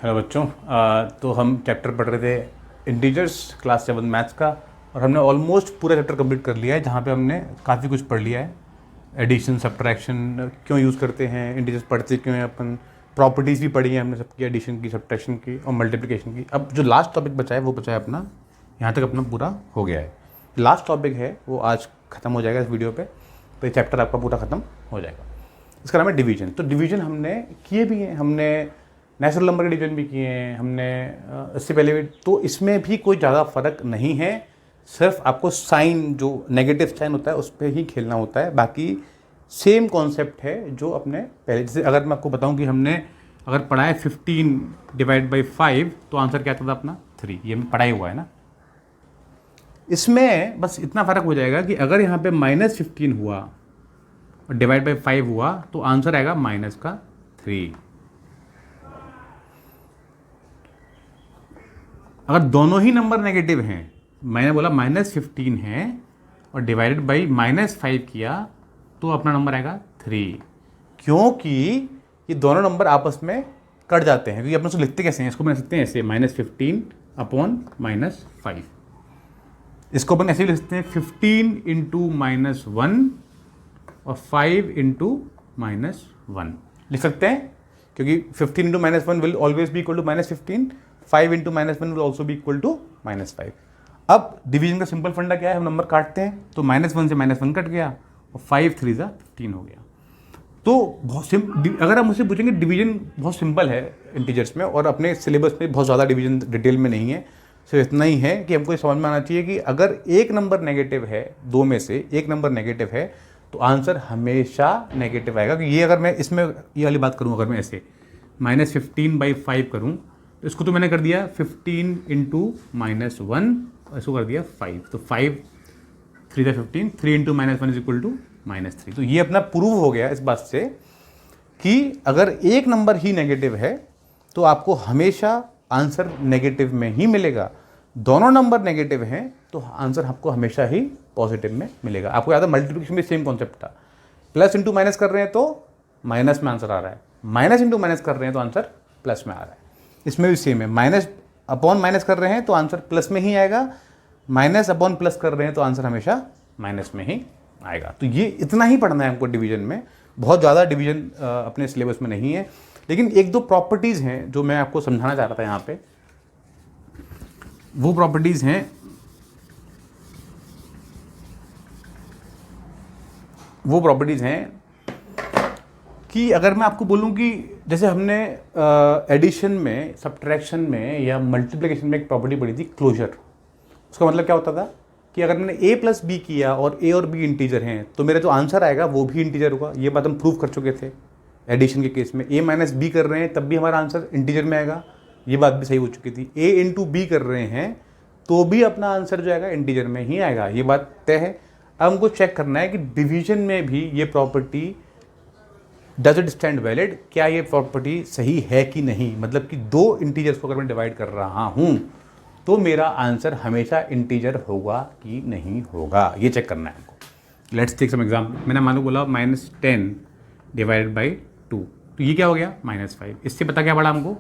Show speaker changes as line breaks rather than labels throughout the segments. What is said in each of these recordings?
Hello बच्चों। तो हम चैप्टर पढ़ रहे थे इंटीजर्स क्लास 7 मैथ्स का, और हमने ऑलमोस्ट पूरा चैप्टर कंप्लीट कर लिया है, जहाँ पे हमने काफ़ी कुछ पढ़ लिया है। एडिशन, सब्ट्रैक्शन क्यों यूज़ करते हैं, इंटीजर्स पढ़ते क्यों हैं अपन, प्रॉपर्टीज़ भी पढ़ी है हमने सबकी, एडिशन की, सब्ट्रैक्शन की और मल्टीप्लिकेशन की। अब जो लास्ट टॉपिक बचा है वो बचा है अपना, यहाँ तक अपना पूरा हो गया है। लास्ट टॉपिक है वो आज ख़त्म हो जाएगा इस वीडियो पे, तो ये चैप्टर आपका पूरा ख़त्म हो जाएगा। इसका नाम है डिवीजन। तो डिवीजन हमने किए भी हैं, हमने नेचुरल नंबर के डिवीजन भी किए हैं हमने, इससे पहले भी। तो इसमें भी कोई ज़्यादा फ़र्क नहीं है, सिर्फ आपको साइन, जो नेगेटिव साइन होता है उस पर ही खेलना होता है। बाकी सेम कॉन्सेप्ट है जो अपने पहले। जैसे अगर मैं आपको बताऊं कि हमने अगर पढ़ा है 15 डिवाइड बाई 5, तो आंसर क्या आता था अपना 3। ये हमें पढ़ाई हुआ है ना। इसमें बस इतना फ़र्क हो जाएगा कि अगर यहाँ पे -15 हुआ और डिवाइड बाई 5 हुआ तो आंसर आएगा -3। अगर दोनों ही नंबर नेगेटिव हैं, मैंने बोला -15 है और डिवाइडेड बाई -5 किया, तो अपना नंबर आएगा 3। क्योंकि ये दोनों नंबर आपस में कट जाते हैं। क्योंकि अपन उसको लिखते कैसे हैं, इसको बना सकते हैं ऐसे -15 अपॉन -5। इसको अपन ऐसे ही लिख सकते हैं 15 इंटू -1 और 5 इंटू -1 लिख सकते हैं, क्योंकि 15 into -1 will always be equal to -15, 5 into -1 will also be equal to -5। अब डिवीजन का सिंपल फंडा क्या है, हम नंबर काटते हैं, तो -1 से -1 कट गया और 5 3 ज़ा 15 हो गया। तो बहुत अगर आप मुझसे पूछेंगे, डिवीजन बहुत सिंपल है इंटीजर्स में, और अपने सिलेबस में बहुत ज़्यादा डिवीजन डिटेल में नहीं है। सिर्फ इतना ही है कि हमको ये समझ में आना चाहिए कि अगर एक नंबर नेगेटिव है, दो में से एक नंबर नेगेटिव है, तो आंसर हमेशा नेगेटिव आएगा। कि ये अगर मैं इसमें ये वाली बात करूँ, अगर मैं ऐसे -15/5 करूँ, तो इसको तो मैंने कर दिया 15 इंटू -1, इसको कर दिया 5, तो 5 3 ज़ा 15, 3 इंटू -1 इज इक्वल टू -3। तो ये अपना प्रूव हो गया इस बात से कि अगर एक नंबर ही नेगेटिव है तो आपको हमेशा आंसर नेगेटिव में ही मिलेगा। दोनों नंबर नेगेटिव हैं तो आंसर आपको हमेशा ही पॉजिटिव में मिलेगा। आपको याद है मल्टीप्लिकेशन में सेम कॉन्सेप्ट था, प्लस इंटू माइनस कर रहे हैं तो माइनस में आंसर आ रहा है, माइनस इंटू माइनस कर रहे हैं तो आंसर प्लस में आ रहा है। इसमें भी सेम है, माइनस अपॉन माइनस कर रहे हैं तो आंसर प्लस में ही आएगा, माइनस अपॉन प्लस कर रहे हैं तो आंसर हमेशा माइनस में ही आएगा। तो ये इतना ही पढ़ना है हमको डिवीजन में, बहुत ज़्यादा डिवीजन अपने सिलेबस में नहीं है। लेकिन एक दो प्रॉपर्टीज़ हैं जो मैं आपको समझाना चाह रहा था यहाँ पे। वो प्रॉपर्टीज़ हैं कि अगर मैं आपको बोलूँ कि जैसे हमने एडिशन में, सब्ट्रैक्शन में या मल्टीप्लिकेशन में एक प्रॉपर्टी पढ़ी थी, क्लोजर। उसका मतलब क्या होता था कि अगर मैंने a प्लस बी किया और a और b इंटीजर हैं, तो मेरा जो आंसर आएगा वो भी इंटीजर होगा। ये बात हम प्रूव कर चुके थे एडिशन के केस में। a माइनस बी कर रहे हैं तब भी हमारा आंसर इंटीजर में आएगा, ये बात भी सही हो चुकी थी। a इंटू बी कर रहे हैं तो भी अपना आंसर जो आएगा इंटीजर में ही आएगा, ये बात तय है। अब हमको चेक करना है कि डिवीजन में भी ये property does it stand valid, क्या ये प्रॉपर्टी सही है कि नहीं। मतलब कि दो इंटीजर्स को अगर मैं डिवाइड कर रहा हूँ तो मेरा आंसर हमेशा इंटीजर होगा कि नहीं होगा, ये चेक करना है हमको। Let's take some example. मैंने मालूम बोला -10 डिवाइडेड बाई 2, तो ये क्या हो गया -5। इससे पता क्या पड़ा हमको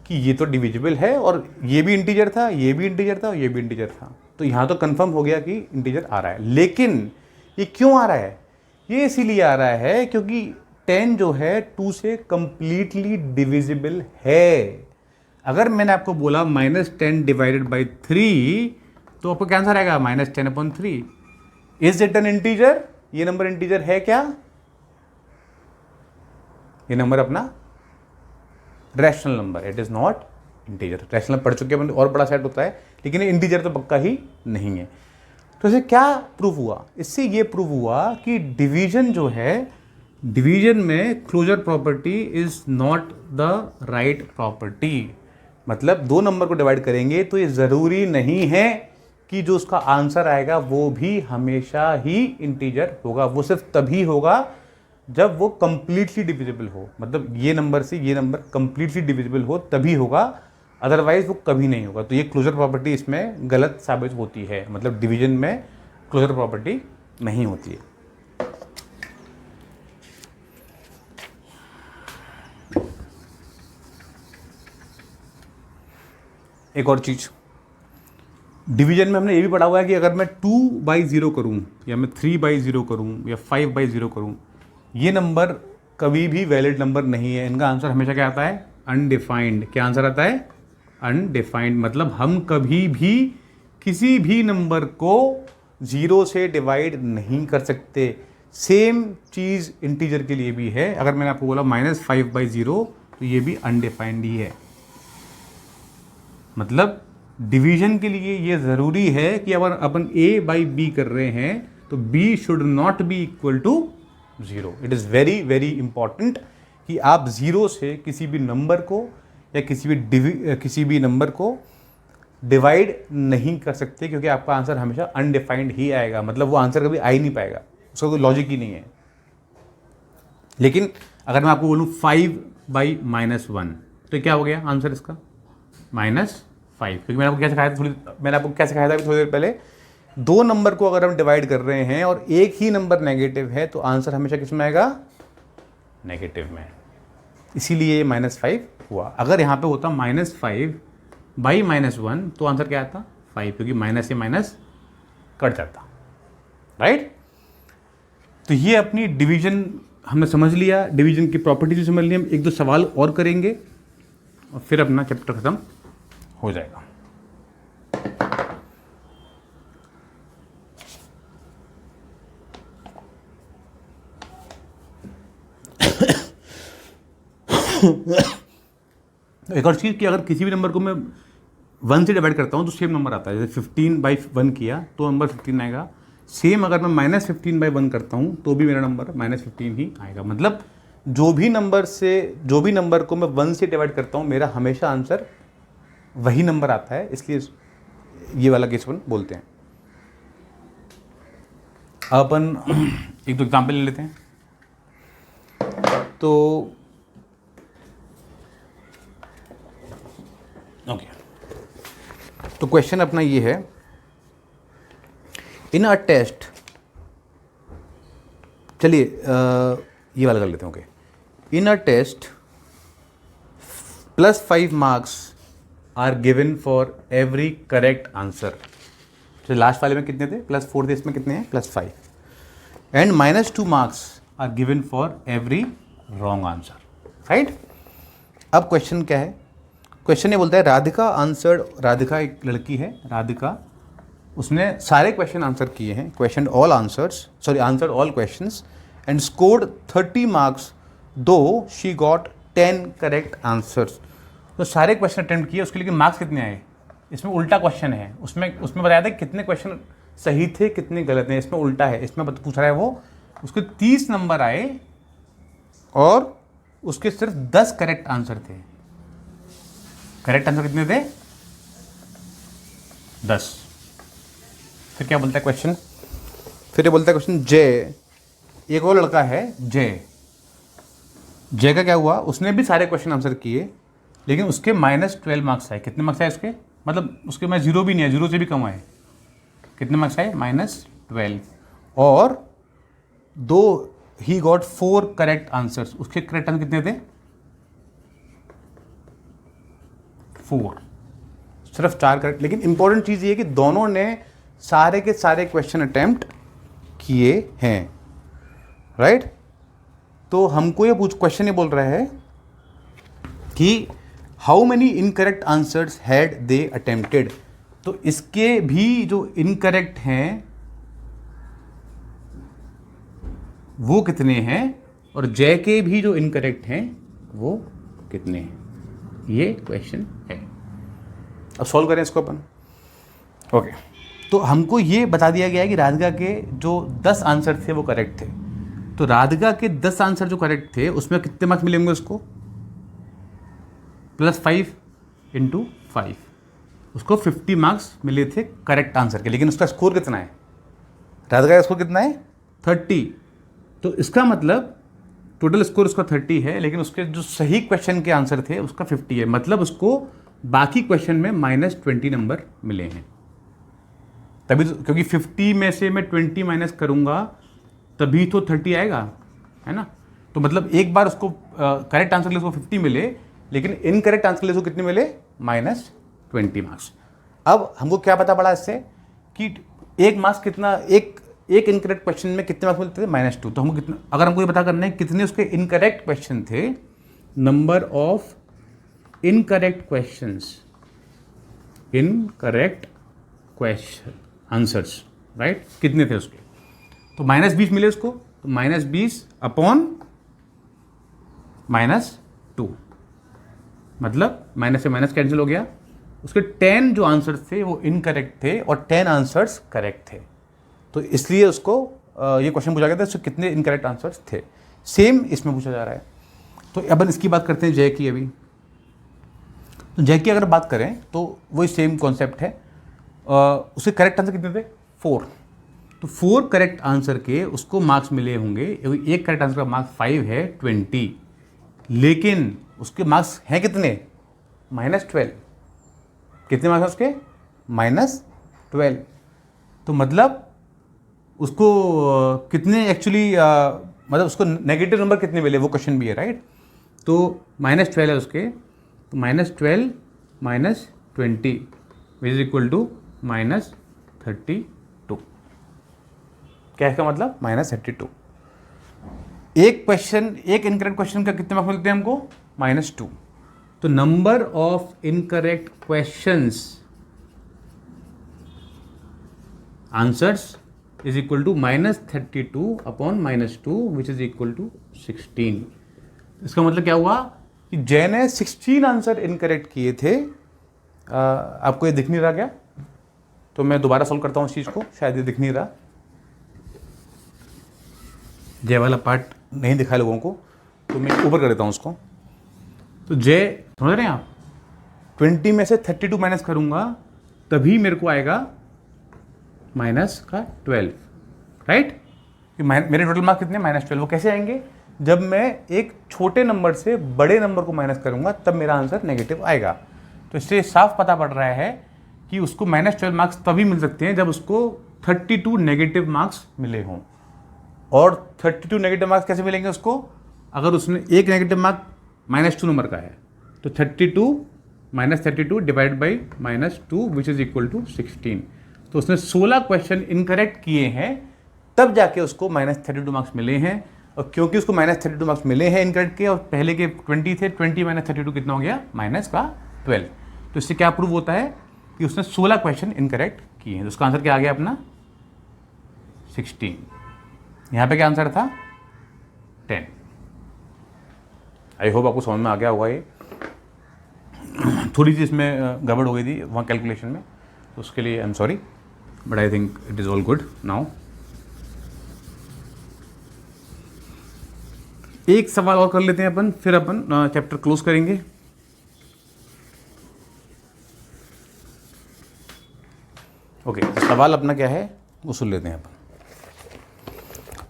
कि ये तो डिविजिबल है, और ये भी इंटीजर था, ये भी इंटीजर था और ये भी इंटीजर था। तो यहाँ तो कंफर्म हो गया कि इंटीजर आ रहा है। लेकिन ये क्यों आ रहा है, ये इसीलिए आ रहा है क्योंकि 10 जो है 2 से कंप्लीटली डिविजिबल है। अगर मैंने आपको बोला -10 डिवाइडेड बाई 3, तो आपको क्या आंसर आएगा -10/3। इज इट एन इंटीजर, ये नंबर इंटीजर है क्या, ये नंबर अपना rational number, it is not integer. Rational पढ़ चुके हैं, और बड़ा सेट होता है, लेकिन इंटीजर तो पक्का ही नहीं है। तो इससे क्या प्रूव हुआ, इससे ये प्रूव हुआ कि डिवीजन जो है, डिवीजन में closure property is not the right property. मतलब दो नंबर को डिवाइड करेंगे तो ये ज़रूरी नहीं है कि जो उसका आंसर आएगा वो भी हमेशा ही इंटीजर होगा। वो सिर्फ तभी होगा जब वो कंप्लीटली डिविजिबल हो। मतलब ये नंबर से ये नंबर कंप्लीटली डिविजिबल हो तभी होगा, अदरवाइज वो कभी नहीं होगा। तो ये क्लोजर प्रॉपर्टी इसमें गलत साबित होती है। मतलब डिवीजन में क्लोजर प्रॉपर्टी नहीं होती है। एक और चीज़, डिवीजन में हमने ये भी पढ़ा हुआ है कि अगर मैं 2/0 करूँ या मैं 3/0 करूँ या 5/0 करूँ, ये नंबर कभी भी वैलिड नंबर नहीं है। इनका आंसर हमेशा क्या आता है? अनडिफाइंड। क्या आंसर आता है? अनडिफाइंड। मतलब हम कभी भी किसी भी नंबर को 0 से डिवाइड नहीं कर सकते। सेम चीज़ इंटीजर के लिए भी है। अगर मैंने आपको बोला -5/0 तो ये भी अनडिफाइंड ही है। मतलब डिवीजन के लिए ये ज़रूरी है कि अगर अपन a/b कर रहे हैं तो b should not be equal to 0। It is very very important कि आप 0 से किसी भी नंबर को या किसी भी नंबर को डिवाइड नहीं कर सकते, क्योंकि आपका आंसर हमेशा अनडिफाइंड ही आएगा। मतलब वो आंसर कभी आ ही नहीं पाएगा, उसका कोई लॉजिक ही नहीं है। लेकिन अगर मैं आपको बोलूँ 5/-1 तो क्या हो गया आंसर इसका? -5। क्योंकि मैंने आपको क्या सिखाया था अभी थोड़ी देर पहले, दो नंबर को अगर हम डिवाइड कर रहे हैं और एक ही नंबर नेगेटिव है तो आंसर हमेशा किस में आएगा? नेगेटिव में। इसीलिए -5 हुआ। अगर यहाँ पे होता -5/-1 तो आंसर क्या आता? 5, क्योंकि माइनस से माइनस कट जाता, राइट। तो ये अपनी डिवीजन हमने समझ लिया, डिवीजन की प्रॉपर्टीज समझ लिया। हम एक दो सवाल और करेंगे और फिर अपना चैप्टर खत्म हो जाएगा। एक और चीज़ कि अगर किसी भी नंबर को मैं 1 से डिवाइड करता हूँ तो सेम नंबर आता है। जैसे 15/1 किया तो नंबर 15 आएगा। सेम अगर मैं -15/1 करता हूँ तो भी मेरा नंबर -15 ही आएगा। मतलब जो भी नंबर को मैं 1 से डिवाइड करता हूँ मेरा हमेशा आंसर वही नंबर आता है। इसलिए ये वाला केस अपन बोलते हैं। अपन एक दो एग्जाम्पल ले लेते हैं। तो ओके, तो क्वेश्चन अपना ये है, इन अ टेस्ट, चलिए ये वाला कर लेते हैं। Okay, in a test +5 marks are given for every correct answer. तो लास्ट वाले में कितने थे? +4 थे, इसमें कितने हैं? +5। And -2 marks are given for every wrong answer, right. अब क्वेश्चन क्या है? क्वेश्चन ये बोलता है राधिका एक लड़की है, राधिका, उसने सारे क्वेश्चन आंसर किए हैं, answered all questions and scored 30 marks दो शी गॉट 10 करेक्ट आंसर्स। तो सारे क्वेश्चन अटेम्प्ट किए, उसके लिए मार्क्स कितने आए? इसमें उल्टा क्वेश्चन है, उसमें बताया था कितने क्वेश्चन सही थे कितने गलत हैं। इसमें उल्टा है, इसमें पूछ रहा है वो, उसके 30 नंबर आए और उसके सिर्फ 10 करेक्ट आंसर थे। करेक्ट आंसर कितने थे? 10। फिर क्या बोलता है क्वेश्चन? फिर ये बोलता है क्वेश्चन, जय, एक और लड़का है जय का क्या हुआ? उसने भी सारे क्वेश्चन आंसर किए लेकिन उसके -12 मार्क्स आए। कितने मार्क्स आए उसके? मतलब उसके में 0 भी नहीं है, 0 से भी कम आए। कितने मार्क्स आए? -12। और ही गॉट 4 करेक्ट आंसर्स। उसके करेक्ट आंसर कितने थे? 4। सिर्फ 4 करेक्ट। लेकिन इंपॉर्टेंट चीज़ ये है कि दोनों ने सारे के सारे क्वेश्चन अटेम्प्ट किए हैं, राइट। तो हमको ये क्वेश्चन ये बोल रहा है कि how many incorrect answers had they attempted. तो इसके भी जो इनकरेक्ट हैं वो कितने हैं और जय के भी जो इनकरेक्ट हैं वो कितने हैं, ये क्वेश्चन है। अब सॉल्व करें इसको अपन। ओके, तो हमको ये बता दिया गया है कि राधिका के जो 10 आंसर थे वो करेक्ट थे। तो राधिका के 10 आंसर जो करेक्ट थे उसमें कितने मार्क्स मिलेंगे उसको? +5 × 5, उसको 50 मार्क्स मिले थे करेक्ट आंसर के। लेकिन उसका स्कोर कितना है? राधिका का स्कोर कितना है? 30। तो इसका मतलब टोटल स्कोर उसका 30 है, लेकिन उसके जो सही क्वेश्चन के आंसर थे उसका 50 है। मतलब उसको बाकी क्वेश्चन में -20 नंबर मिले हैं। तभी तो, क्योंकि 50 में से मैं 20 माइनस करूंगा तभी तो 30 आएगा, है ना। तो मतलब एक बार उसको करेक्ट आंसर के लिए उसको 50 मिले, लेकिन इनकरेक्ट आंसर के लिए उसको कितने मिले? 20 मार्क्स। अब हमको क्या पता पड़ा इससे कि एक मार्क्स कितना, एक इनकरेक्ट क्वेश्चन में कितने मार्क्स मिलते थे, -2। तो हमको कितना, अगर हमको ये पता करना है कितने उसके इनकरेक्ट क्वेश्चन थे, number of incorrect questions, incorrect question answers, right, कितने थे उसके, तो -20 मिले उसको, तो -20 अपॉन -2, मतलब माइनस से माइनस कैंसिल हो गया। उसके 10 जो आंसर्स थे वो इनकरेक्ट थे और 10 आंसर्स करेक्ट थे, तो इसलिए उसको ये क्वेश्चन पूछा गया था उसके कितने इनकरेक्ट आंसर्स थे। सेम इसमें पूछा जा रहा है। तो अपन इसकी बात करते हैं जय की। अभी तो जय की अगर बात करें तो वही सेम कॉन्सेप्ट है। उसके करेक्ट आंसर कितने थे, 4। तो 4 करेक्ट आंसर के उसको मार्क्स मिले होंगे, एक करेक्ट आंसर का मार्क्स 5 है, 20, लेकिन उसके मार्क्स हैं कितने, -12। कितने मार्क्स उसके, -12। तो मतलब उसको कितने एक्चुअली मतलब उसको नेगेटिव नंबर कितने मिले, वो क्वेश्चन भी है, राइट। तो -12 है उसके, तो -12 -20 विच इज इक्वल टू -32। क्या है इसका मतलब, -32। एक क्वेश्चन, एक इनकरेक्ट क्वेश्चन का कितने मार्क्स मिलते हैं हमको, -2। तो number of incorrect questions answers is equal to -32 upon -2 which is equal to 16। इसका मतलब क्या हुआ कि जय ने 16 आंसर इनकरेक्ट किए थे। आपको ये दिख नहीं रहा क्या, तो मैं दोबारा सॉल्व करता हूँ इस चीज़ को, शायद ये दिख नहीं रहा, जय वाला पार्ट नहीं दिखा लोगों को, तो मैं ऊपर कर देता हूँ उसको। तो जय समझ रहे हैं आप, 20 में से 32 माइनस करूँगा तभी मेरे को आएगा -12, राइट। मेरे टोटल मार्क्स कितने, -12। वो कैसे आएंगे, जब मैं एक छोटे नंबर से बड़े नंबर को माइनस करूँगा तब मेरा आंसर नेगेटिव आएगा। तो इससे साफ पता पड़ रहा है कि उसको -12 मार्क्स तभी मिल सकते हैं जब उसको 32 नेगेटिव मार्क्स मिले हों। और 32 नेगेटिव मार्क्स कैसे मिलेंगे उसको, अगर उसने एक नेगेटिव मार्क -2 नंबर का है, तो 32 divide by -2 which is equal to 16। तो उसने 16 क्वेश्चन इनकरेक्ट किए हैं, तब जाके उसको -32 मार्क्स मिले हैं। और क्योंकि उसको -32 मार्क्स मिले हैं इनकरेक्ट के, और पहले के 20 थे, 20 - 32 कितना हो गया, -12। तो इससे क्या प्रूव होता है कि उसने 16 क्वेश्चन इनकरेक्ट किए हैं। तो उसका आंसर क्या आ गया अपना, 16। यहाँ पे क्या आंसर था, 10। आई होप आपको समझ में आ गया होगा। ये थोड़ी सी इसमें गड़बड़ हो गई थी वहाँ कैलकुलेशन में, तो उसके लिए I am sorry, but I think it is all good now. एक सवाल और कर लेते हैं अपन, फिर अपन चैप्टर क्लोज करेंगे। ओके, सवाल अपना क्या है वो सुन लेते हैं अपन।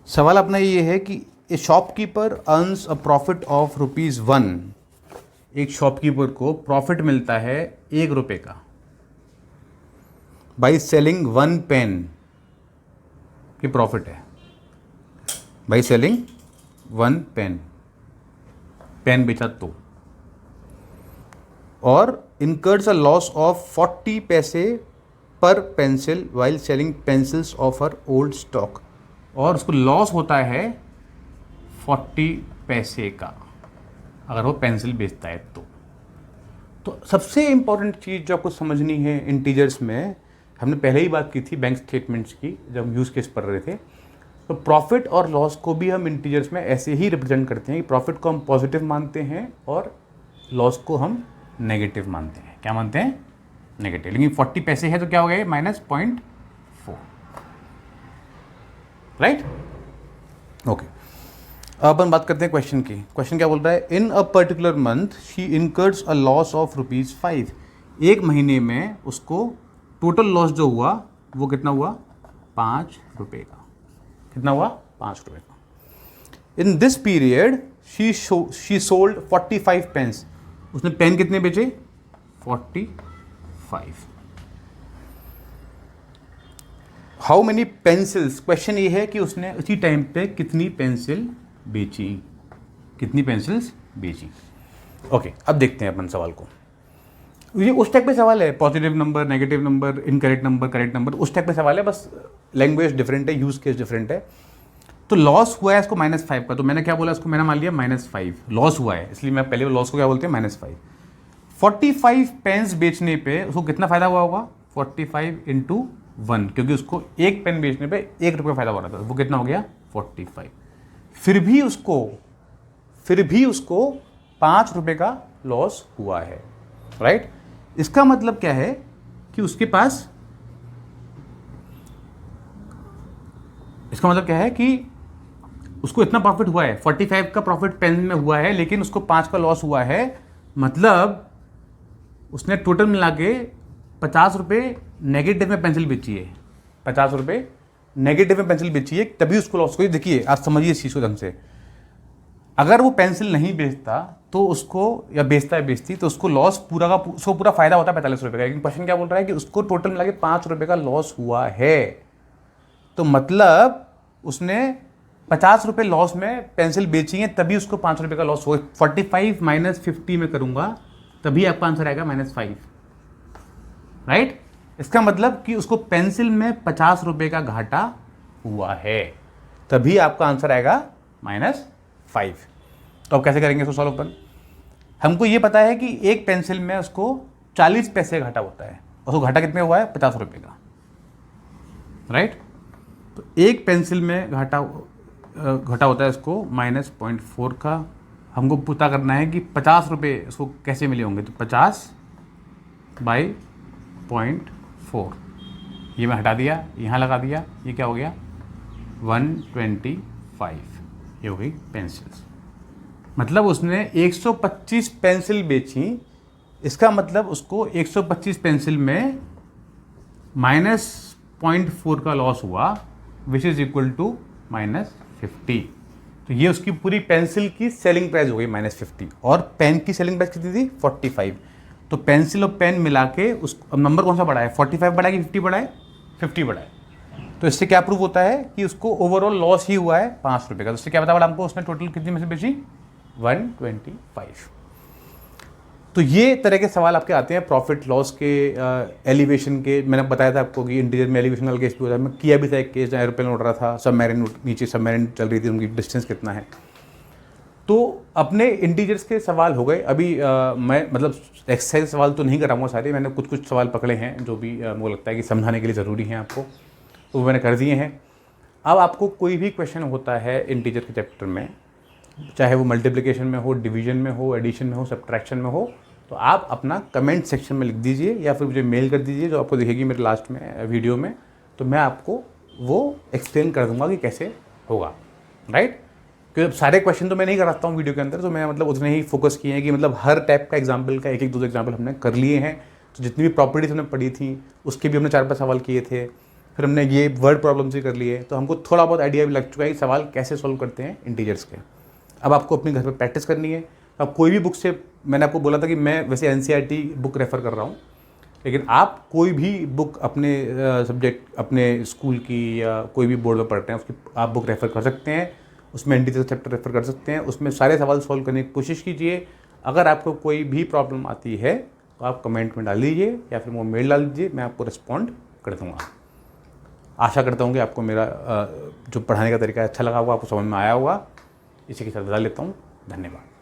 सवाल अपना ये है कि ए shopkeeper earns a profit of ₹1। एक शॉपकीपर को प्रॉफिट मिलता है ₹1 का बाई सेलिंग 1 पेन की प्रॉफिट है, बाई सेलिंग 1 पेन, पेन बेचा तो, और इनकर्स अ लॉस ऑफ 40 पैसे पर pencil while selling pencils of her old stock, और उसको लॉस होता है 40 पैसे का अगर वो पेंसिल बेचता है तो सबसे इंपॉर्टेंट चीज़ जो आपको समझनी है इंटीजर्स में, हमने पहले ही बात की थी बैंक स्टेटमेंट्स की जब हम यूज़ केस पढ़ रहे थे। तो प्रॉफिट और लॉस को भी हम इंटीजर्स में ऐसे ही रिप्रेजेंट करते हैं कि प्रॉफिट को हम पॉजिटिव मानते हैं और लॉस को हम नेगेटिव मानते हैं। क्या मानते हैं, नेगेटिव। लेकिन 40 पैसे है तो क्या हो गया, -0.4, राइट। ओके, अब अपन बात करते हैं क्वेश्चन की। क्वेश्चन क्या बोल रहा है, in a particular month she incurs a loss of ₹5। एक महीने में उसको टोटल लॉस जो हुआ वो कितना हुआ, ₹5 का। कितना हुआ, ₹5 का। In this period she sold 45 pens. उसने पेन कितने बेचे, 45। हाउ मेनी पेंसिल्स, क्वेश्चन ये है कि उसने उसी टाइम पे कितनी पेंसिल बेची, कितनी पेंसिल्स बेची। ओके, अब देखते हैं अपन सवाल को। ये उस टाइप पे सवाल है, positive number, negative number, incorrect number, correct number, उस टाइप पे सवाल है, बस लैंग्वेज डिफरेंट है, यूज केस डिफरेंट है। तो लॉस हुआ है इसको -5 का, तो मैंने क्या बोला, इसको मैंने मान लिया -5 लॉस हुआ है, इसलिए मैं पहले लॉस को क्या बोलते हैं, -5। 45 पेन्स बेचने पे उसको कितना फायदा हुआ होगा, 45 × 1, क्योंकि उसको एक पेन बेचने पे 1 रुपये फायदा हो रहा था, वो कितना हो गया 45। फिर भी उसको 5 रुपये का लॉस हुआ है, राइट। इसका मतलब क्या है कि उसके पास, इसका मतलब क्या है कि उसको इतना प्रॉफिट हुआ है, 45 का प्रॉफिट पेन में हुआ है, लेकिन उसको 5 का लॉस हुआ है। मतलब उसने टोटल मिला के 50 रुपये नेगेटिव में पेंसिल बेची है, 50 रुपये नेगेटिव में पेंसिल बेची है, तभी उसको लॉस हुई। देखिए आप समझिए इस चीज़ को ढंग से, अगर वो पेंसिल नहीं बेचता तो उसको, या बेचती तो उसको लॉस उसको पूरा फायदा होता है 45 रुपये का। लेकिन क्वेश्चन क्या बोल रहा है कि उसको टोटल मिला के 5 रुपये का लॉस हुआ है, तो मतलब उसने 50 रुपये लॉस में पेंसिल बेची है, तभी उसको 5 रुपये का लॉस हुआ। 45 - 50 में करूंगा तभी आपका आंसर आएगा -5, राइट। इसका मतलब कि उसको पेंसिल में 50 रुपये का घाटा हुआ है, तभी आपका आंसर आएगा -5। तो अब कैसे करेंगे इसको सॉल्व अपन, हमको ये पता है कि एक पेंसिल में उसको 40 पैसे घाटा होता है, उसको घाटा कितने हुआ है, 50 रुपये का, राइट। तो एक पेंसिल में घाटा होता है इसको -0.4 का। हमको पता करना है कि 50 रुपये उसको कैसे मिले होंगे, तो 50/0.4, ये मैं हटा दिया, यहाँ लगा दिया, ये क्या हो गया 125, ये हो गई पेंसिल्स। मतलब उसने 125 पेंसिल बेची, इसका मतलब उसको 125 पेंसिल में -0.4 का लॉस हुआ, विच इज़ इक्वल टू -50। तो ये उसकी पूरी पेंसिल की सेलिंग प्राइस हो गई -50, और पेन की सेलिंग प्राइस कितनी थी 45। तो पेंसिल और पेन मिला के उस, अब नंबर कौन सा बढ़ा है, 45 बढ़ा है कि 50 बढ़ा है, 50 बढ़ा है। तो इससे क्या प्रूव होता है कि उसको ओवरऑल लॉस ही हुआ है 5 रुपये का। तो इससे क्या पता पड़ा हमको, उसने टोटल कितनी में से बेची 125। तो ये तरह के सवाल आपके आते हैं प्रॉफिट लॉस के, एलिवेशन के। मैंने बताया था आपको कि इंटीरियर में एलिवेशन वाला केस भी होता है, मैं किया भी था एक केस, एरोप्लेन उड़ रहा था, सबमरीन नीचे सबमरीन चल रही थी, उनकी डिस्टेंस कितना है। तो अपने इंटीजर्स के सवाल हो गए। अभी मैं मतलब एक्सरसाइज सवाल तो नहीं कराऊंगा सारे, मैंने कुछ सवाल पकड़े हैं जो भी मुझे लगता है कि समझाने के लिए ज़रूरी हैं आपको, तो वो मैंने कर दिए हैं। अब आपको कोई भी क्वेश्चन होता है इंटीजर के चैप्टर में, चाहे वो मल्टीप्लिकेशन में हो, डिवीजन में हो, एडिशन में हो, सब्ट्रैक्शन में हो, तो आप अपना कमेंट सेक्शन में लिख दीजिए या फिर मुझे मेल कर दीजिए, जो आपको दिखेगी मेरे लास्ट में वीडियो में, तो मैं आपको वो एक्सप्लेन कर दूंगा कि कैसे होगा, राइट। क्योंकि सारे क्वेश्चन तो मैं नहीं कराता हूँ वीडियो के अंदर, तो मैं मतलब उतने ही फोकस किए हैं कि मतलब हर टाइप का एग्जाम्पल का एक 2 एग्जाम्पल हमने कर लिए हैं। तो जितनी भी प्रॉपर्टीज हमने पढ़ी थी उसके भी हमने 4-5 सवाल किए थे, फिर हमने ये वर्ड प्रॉब्लम्स भी कर लिए, तो हमको थोड़ा बहुत आइडिया भी लग चुका है कि सवाल कैसे सॉल्व करते हैं इंटीजर्स के। अब आपको अपने घर पर प्रैक्टिस करनी है। अब कोई भी बुक से, मैंने आपको बोला था कि मैं वैसे NCERT बुक रेफ़र कर रहा हूँ, लेकिन आप कोई भी बुक अपने सब्जेक्ट, अपने स्कूल की या कोई भी बोर्ड में पढ़ते हैं उसकी आप बुक रेफ़र कर सकते हैं, उसमें इंटीजर चैप्टर रेफ़र कर सकते हैं, उसमें सारे सवाल सॉल्व करने की कोशिश कीजिए। अगर आपको कोई भी प्रॉब्लम आती है तो आप कमेंट में डाल दीजिए या फिर वो मेल डाल दीजिए, मैं आपको रिस्पॉन्ड कर दूँगा। आशा करता हूँ कि आपको मेरा जो पढ़ाने का तरीका अच्छा लगा होगा, आपको समझ में आया होगा। इसी के साथ बता लेता हूँ, धन्यवाद।